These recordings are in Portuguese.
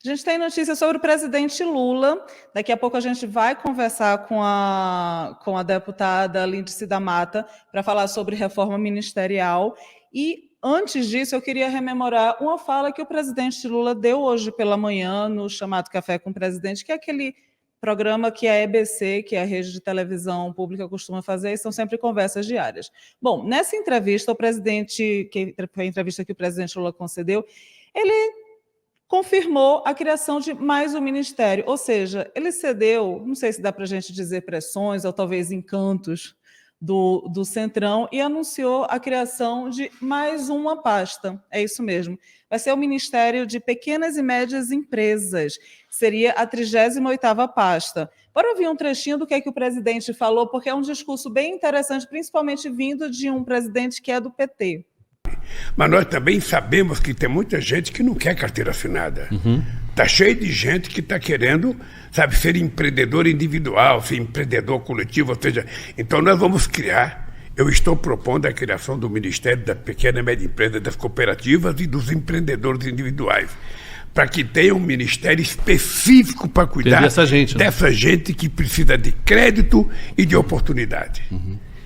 A gente tem notícia sobre o presidente Lula. Daqui a pouco a gente vai conversar com a deputada Lindice da Mata para falar sobre reforma ministerial. E, antes disso, eu queria rememorar uma fala que o presidente Lula deu hoje pela manhã no chamado Café com o Presidente, que é aquele programa que a EBC, que é a rede de televisão pública, costuma fazer, e são sempre conversas diárias. Bom, nessa entrevista, que foi a entrevista que o presidente Lula concedeu, ele confirmou a criação de mais um ministério, ou seja, ele cedeu, não sei se dá para a gente dizer pressões ou talvez encantos do Centrão, e anunciou a criação de mais uma pasta, é isso mesmo, vai ser o Ministério de Pequenas e Médias Empresas, seria a 38ª pasta. Bora ouvir um trechinho do que o presidente falou, porque é um discurso bem interessante, principalmente vindo de um presidente que é do PT. Mas nós também sabemos que tem muita gente que não quer carteira assinada. Está cheio de gente que está querendo, sabe, ser empreendedor individual, ser empreendedor coletivo, ou seja, então nós vamos criar, eu estou propondo a criação do Ministério da Pequena e Média Empresa, das cooperativas e dos empreendedores individuais, para que tenha um ministério específico para cuidar dessa gente que precisa de crédito e de oportunidade.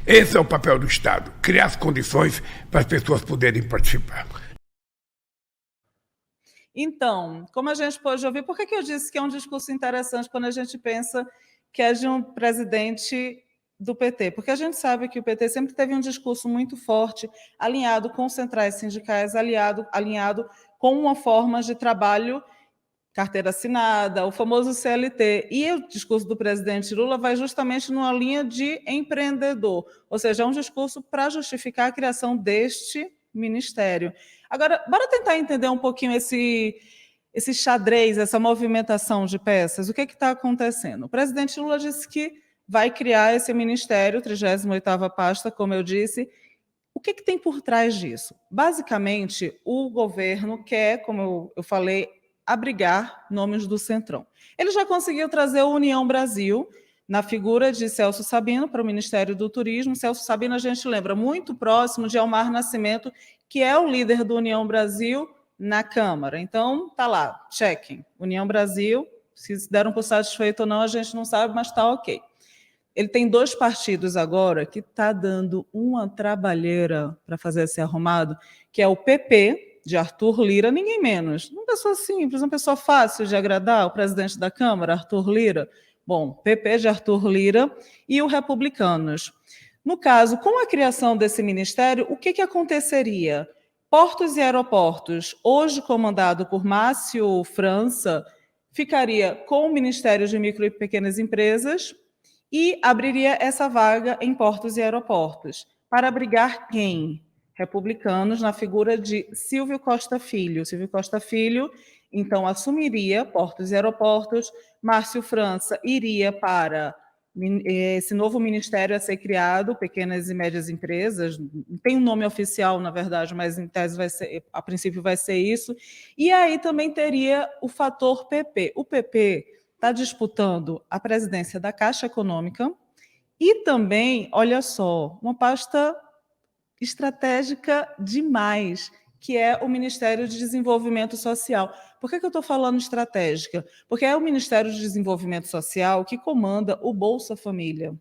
Esse é o papel do Estado, criar as condições para as pessoas poderem participar. Então, como a gente pode ouvir, por que eu disse que é um discurso interessante quando a gente pensa que é de um presidente do PT? Porque a gente sabe que o PT sempre teve um discurso muito forte, alinhado com centrais sindicais, alinhado com uma forma de trabalho, carteira assinada, o famoso CLT. E o discurso do presidente Lula vai justamente numa linha de empreendedor, ou seja, é um discurso para justificar a criação deste ministério. Agora, bora tentar entender um pouquinho esse xadrez, essa movimentação de peças. O que está acontecendo? O presidente Lula disse que vai criar esse ministério, 38ª pasta, como eu disse. O que tem por trás disso? Basicamente, o governo quer, como eu falei, abrigar nomes do Centrão. Ele já conseguiu trazer o União Brasil na figura de Celso Sabino para o Ministério do Turismo. Celso Sabino, a gente lembra, muito próximo de Elmar Nascimento, que é o líder do União Brasil na Câmara. Então, tá lá, chequem. União Brasil, se deram por satisfeito ou não, a gente não sabe, mas está ok. Ele tem 2 partidos agora que está dando uma trabalheira para fazer esse arrumado, que é o PP, de Arthur Lira, ninguém menos. Uma pessoa simples, uma pessoa fácil de agradar, o presidente da Câmara, Arthur Lira. Bom, PP de Arthur Lira e o Republicanos. No caso, com a criação desse ministério, o que aconteceria? Portos e Aeroportos, hoje comandado por Márcio França, ficaria com o Ministério de Micro e Pequenas Empresas e abriria essa vaga em Portos e Aeroportos. Para abrigar quem? Republicanos, na figura de Silvio Costa Filho. Silvio Costa Filho, então, assumiria Portos e Aeroportos. Márcio França iria para esse novo ministério a ser criado, Pequenas e Médias Empresas. Não tem um nome oficial, na verdade, mas em tese a princípio vai ser isso. E aí também teria o fator PP. O PP está disputando a presidência da Caixa Econômica e também, olha só, uma pasta estratégica demais, que é o Ministério de Desenvolvimento Social. Por que eu estou falando estratégica? Porque é o Ministério de Desenvolvimento Social que comanda o Bolsa Família.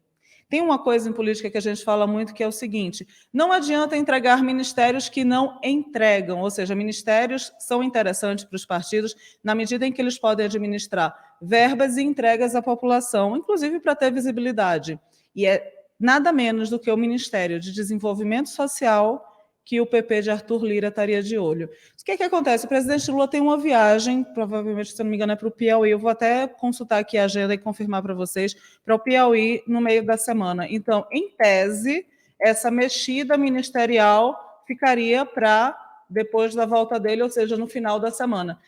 Tem uma coisa em política que a gente fala muito, que é o seguinte: não adianta entregar ministérios que não entregam, ou seja, ministérios são interessantes para os partidos na medida em que eles podem administrar verbas e entregas à população, inclusive para ter visibilidade. E é nada menos do que o Ministério de Desenvolvimento Social que o PP de Arthur Lira estaria de olho. O que acontece? O presidente Lula tem uma viagem, provavelmente, se não me engano, é para o Piauí. Eu vou até consultar aqui a agenda e confirmar para vocês, para o Piauí no meio da semana. Então, em tese, essa mexida ministerial ficaria para depois da volta dele, ou seja, no final da semana.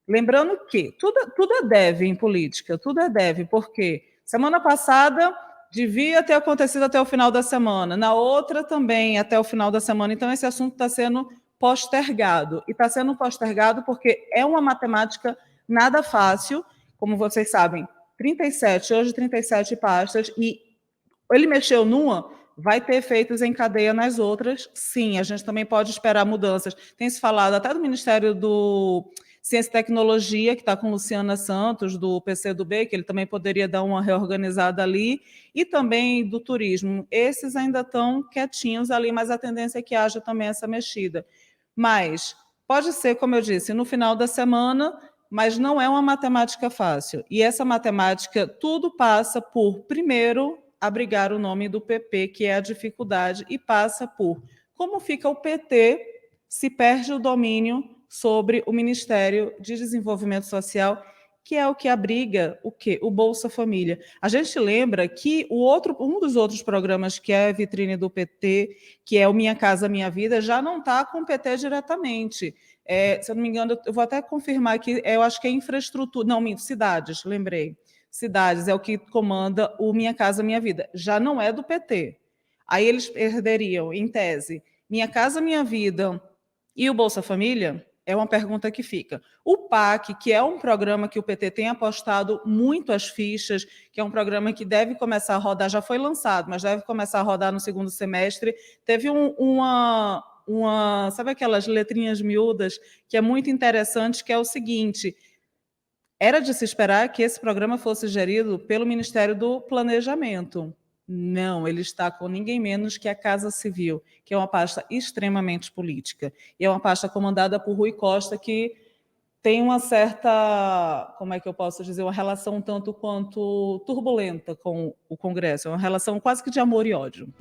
Lembrando que tudo é deve em política, tudo é deve, porque semana passada devia ter acontecido até o final da semana, na outra também até o final da semana. Então, esse assunto está sendo postergado. E está sendo postergado porque é uma matemática nada fácil, como vocês sabem, 37 pastas, e ele mexeu numa, vai ter efeitos em cadeia nas outras, sim, a gente também pode esperar mudanças. Tem se falado até do Ministério Ciência e Tecnologia, que está com Luciana Santos, do PCdoB, que ele também poderia dar uma reorganizada ali, e também do turismo. Esses ainda estão quietinhos ali, mas a tendência é que haja também essa mexida. Mas pode ser, como eu disse, no final da semana, mas não é uma matemática fácil. E essa matemática, tudo passa por, primeiro, abrigar o nome do PP, que é a dificuldade, e passa por como fica o PT se perde o domínio sobre o Ministério de Desenvolvimento Social, que é o que abriga o quê? O Bolsa Família. A gente lembra que um dos outros programas que é a vitrine do PT, que é o Minha Casa Minha Vida, já não está com o PT diretamente. Se eu não me engano, eu vou até confirmar aqui, eu acho que é infraestrutura, não, cidades, lembrei. Cidades é o que comanda o Minha Casa Minha Vida. Já não é do PT. Aí eles perderiam, em tese, Minha Casa Minha Vida e o Bolsa Família? É uma pergunta que fica. O PAC, que é um programa que o PT tem apostado muito as fichas, que é um programa que deve começar a rodar, já foi lançado, mas deve começar a rodar no segundo semestre, teve sabe aquelas letrinhas miúdas, que é muito interessante, que é o seguinte: era de se esperar que esse programa fosse gerido pelo Ministério do Planejamento. Não, ele está com ninguém menos que a Casa Civil, que é uma pasta extremamente política. E é uma pasta comandada por Rui Costa, que tem uma certa, como é que eu posso dizer, uma relação um tanto quanto turbulenta com o Congresso, é uma relação quase que de amor e ódio.